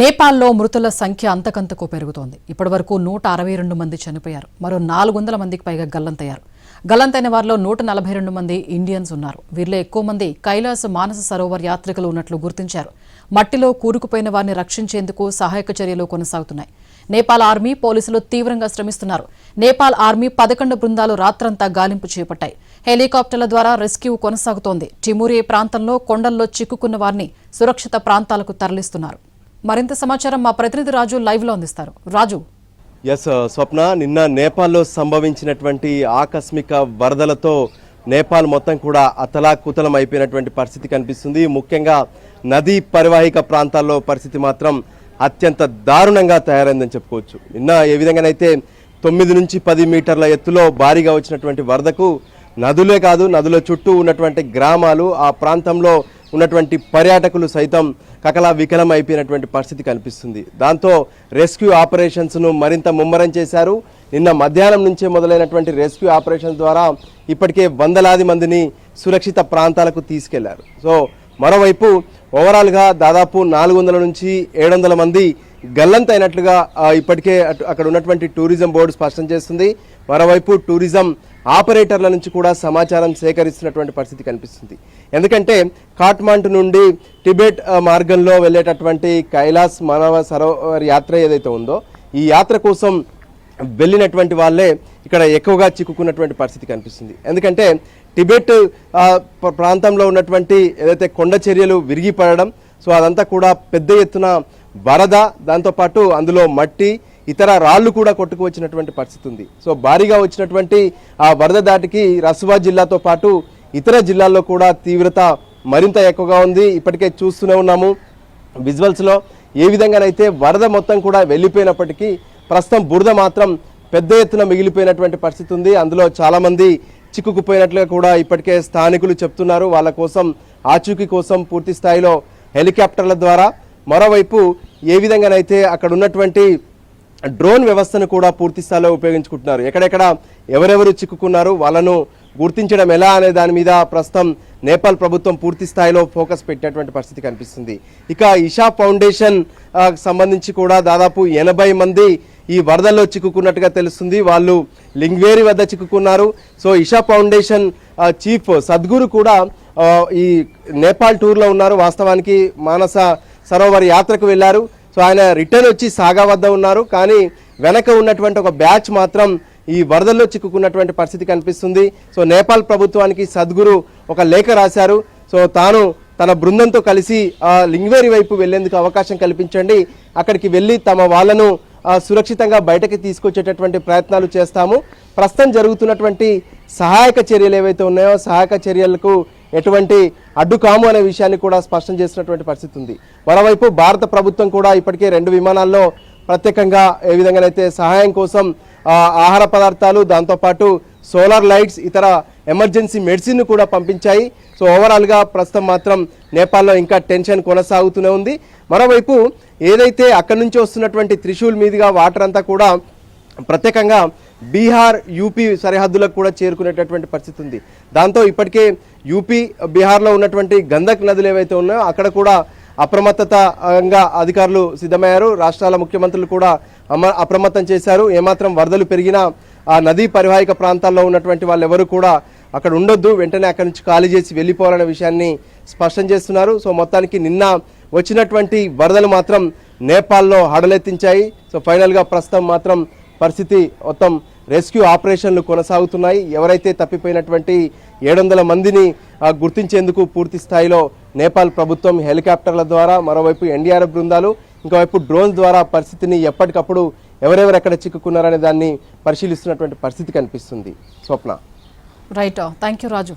నేపాల్లో మృతుల సంఖ్య అంతకంతకు పెరుగుతోంది. ఇప్పటివరకు 162 మంది చనిపోయారు. మరో 400 మందికి పైగా గల్లంతయ్యారు. గల్లంతైన వారిలో 142 మంది ఇండియన్స్ ఉన్నారు. వీరిలో ఎక్కువ మంది కైలాస మానస సరోవర్ యాత్రికులు ఉన్నట్లు గుర్తించారు. మట్టిలో కూరుకుపోయిన వారిని రక్షించేందుకు సహాయక చర్యలు కొనసాగుతున్నాయి. నేపాల్ ఆర్మీ, పోలీసులు తీవ్రంగా శ్రమిస్తున్నారు. నేపాల్ ఆర్మీ 11 బృందాలు రాత్రంతా గాలింపు చేపట్టాయి. హెలికాప్టర్ల ద్వారా రెస్క్యూ కొనసాగుతోంది. టిమూరే ప్రాంతంలో కొండల్లో చిక్కుకున్న వారిని సురక్షిత ప్రాంతాలకు తరలిస్తున్నారు. మరింత సమాచారం మా ప్రతినిధి రాజు లైవ్ లో అందిస్తారు. రాజు. స్వప్న, నిన్న నేపాల్లో సంభవించినటువంటి ఆకస్మిక వరదలతో నేపాల్ మొత్తం కూడా అతలాకుతలం అయిపోయినటువంటి పరిస్థితి కనిపిస్తుంది. ముఖ్యంగా నదీ పరివాహిక ప్రాంతాల్లో పరిస్థితి మాత్రం అత్యంత దారుణంగా తయారైందని చెప్పుకోవచ్చు. నిన్న ఏ విధంగానైతే 9 నుంచి 10 మీటర్ల ఎత్తులో భారీగా వచ్చినటువంటి వరదకు నదులే కాదు, నదుల చుట్టూ ఉన్నటువంటి గ్రామాలు, ఆ ప్రాంతంలో ఉన్నటువంటి పర్యాటకులు సైతం కకలా వికలం అయిపోయినటువంటి పరిస్థితి కనిపిస్తుంది. దాంతో రెస్క్యూ ఆపరేషన్స్ను మరింత ముమ్మరం చేశారు. నిన్న మధ్యాహ్నం నుంచే మొదలైనటువంటి రెస్క్యూ ఆపరేషన్ ద్వారా ఇప్పటికే వందలాది మందిని సురక్షిత ప్రాంతాలకు తీసుకెళ్లారు. సో మరోవైపు ఓవరాల్గా దాదాపు 400 నుంచి 700 మంది గల్లంతైనట్లుగా ఇప్పటికే అక్కడ ఉన్నటువంటి టూరిజం బోర్డు స్పష్టం చేస్తుంది. మరోవైపు టూరిజం ఆపరేటర్ల నుంచి కూడా సమాచారం సేకరిస్తున్నటువంటి పరిస్థితి కనిపిస్తుంది. ఎందుకంటే కాఠ్మండు నుండి టిబెట్ మార్గంలో వెళ్ళేటటువంటి కైలాస్ మానవ సరోవర్ యాత్ర ఏదైతే ఉందో, ఈ యాత్ర కోసం వెళ్ళినటువంటి వాళ్ళే ఇక్కడ ఎక్కువగా చిక్కుకున్నటువంటి పరిస్థితి కనిపిస్తుంది. ఎందుకంటే టిబెట్ ప్రాంతంలో ఉన్నటువంటి ఏదైతే కొండ చర్యలు విరిగిపడడం, సో అదంతా కూడా పెద్ద ఎత్తున వరద, దాంతోపాటు అందులో మట్టి, ఇతర రాళ్లు కూడా కొట్టుకు వచ్చినటువంటి పరిస్థితి ఉంది. సో భారీగా వచ్చినటువంటి ఆ వరద దాటికి రసువా జిల్లాతో పాటు ఇతర జిల్లాల్లో కూడా తీవ్రత మరింత ఎక్కువగా ఉంది. ఇప్పటికే చూస్తూనే ఉన్నాము విజువల్స్లో ఏ విధంగానైతే వరద మొత్తం కూడా వెళ్ళిపోయినప్పటికీ ప్రస్తుతం బురద మాత్రం పెద్ద ఎత్తున మిగిలిపోయినటువంటి పరిస్థితి ఉంది. అందులో చాలామంది చిక్కుకుపోయినట్లుగా కూడా ఇప్పటికే స్థానికులు చెప్తున్నారు. వాళ్ళ కోసం ఆచూకీ కోసం పూర్తి స్థాయిలో హెలికాప్టర్ల ద్వారా, మరోవైపు ఏ విధంగానైతే అక్కడ ఉన్నటువంటి డ్రోన్ వ్యవస్థను కూడా పూర్తి స్థాయిలో ఉపయోగించుకుంటున్నారు. ఎక్కడెక్కడ ఎవరెవరు చిక్కుకున్నారు, వాళ్ళను గుర్తించడం ఎలా అనే దాని మీద ప్రస్తుతం నేపాల్ ప్రభుత్వం పూర్తి స్థాయిలో ఫోకస్ పెట్టినటువంటి పరిస్థితి కనిపిస్తుంది. ఇక ఇషా ఫౌండేషన్ సంబంధించి కూడా దాదాపు 80 మంది ఈ వరదల్లో చిక్కుకున్నట్టుగా తెలుస్తుంది. వాళ్ళు లింగ్వేరి వద్ద చిక్కుకున్నారు. So Isha foundation chief Sadhguru కూడా ఈ నేపాల్ టూర్లో ఉన్నారు. వాస్తవానికి మానస సరోవర్ యాత్రకు వెళ్ళారు. సో ఆయన రిటర్న్ వచ్చి సాగా వద్ద ఉన్నారు. కానీ వెనక ఉన్నటువంటి ఒక బ్యాచ్ మాత్రం ఈ వరదల్లో చిక్కుకున్నటువంటి పరిస్థితి కనిపిస్తుంది. సో నేపాల్ ప్రభుత్వానికి సద్గురు ఒక లేఖ రాశారు. సో తాను తన బృందంతో కలిసి లింగ్వేరి వైపు వెళ్లేందుకు అవకాశం కల్పించండి, అక్కడికి వెళ్ళి తమ వాళ్ళను సురక్షితంగా బయటకి తీసుకొచ్చేటటువంటి ప్రయత్నాలు చేస్తాము. ప్రస్తుతం జరుగుతున్నటువంటి సహాయక చర్యలు ఏవైతే ఉన్నాయో, సహాయక చర్యలకు ఎటువంటి అడ్డుకాము అనే విషయాన్ని కూడా స్పష్టం చేసినటువంటి పరిస్థితి ఉంది. మరోవైపు భారత ప్రభుత్వం కూడా ఇప్పటికే 2 విమానాల్లో ప్రత్యేకంగా ఏ విధంగానైతే సహాయం కోసం ఆహార పదార్థాలు, దాంతోపాటు సోలార్ లైట్స్, ఇతర ఎమర్జెన్సీ మెడిసిన్ కూడా పంపించాయి. సో ఓవరాల్గా ప్రస్తుతం మాత్రం నేపాల్లో ఇంకా టెన్షన్ కొనసాగుతూనే ఉంది. మరోవైపు ఏదైతే అక్కడి నుంచి వస్తున్నటువంటి త్రిశూల్ మీదుగా వాటర్ అంతా కూడా ప్రత్యేకంగా బీహార్, యూపీ సరిహద్దులకు కూడా చేరుకునేటటువంటి పరిస్థితి ఉంది. దాంతో ఇప్పటికే యూపీ, బీహార్లో ఉన్నటువంటి గందక్ నదులు ఏవైతే ఉన్నాయో అక్కడ కూడా అప్రమత్తతంగా అధికారులు సిద్ధమయ్యారు. రాష్ట్రాల ముఖ్యమంత్రులు కూడా అప్రమత్తం చేశారు. ఏమాత్రం వరదలు పెరిగినా ఆ నదీ పరివాహిక ప్రాంతాల్లో ఉన్నటువంటి వాళ్ళు ఎవరు కూడా అక్కడ ఉండొద్దు, వెంటనే అక్కడి నుంచి ఖాళీ చేసి వెళ్ళిపోవాలనే విషయాన్ని స్పష్టం చేస్తున్నారు. సో మొత్తానికి నిన్న వచ్చినటువంటి వరదలు మాత్రం నేపాల్లో హడలెత్తించాయి. సో ఫైనల్గా ప్రస్తుతం మాత్రం పరిస్థితి మొత్తం రెస్క్యూ ఆపరేషన్లు కొనసాగుతున్నాయి. ఎవరైతే తప్పిపోయినటువంటి 700 మందిని గుర్తించేందుకు పూర్తి స్థాయిలో నేపాల్ ప్రభుత్వం హెలికాప్టర్ల ద్వారా, మరోవైపు ఎన్డీఆర్ఎఫ్ బృందాలు, ఇంకోవైపు డ్రోన్స్ ద్వారా పరిస్థితిని ఎప్పటికప్పుడు ఎవరెవరు ఎక్కడ చిక్కుకున్నారనే దాన్ని పరిశీలిస్తున్నటువంటి పరిస్థితి కనిపిస్తుంది. Swapna. Right, thank you Raju.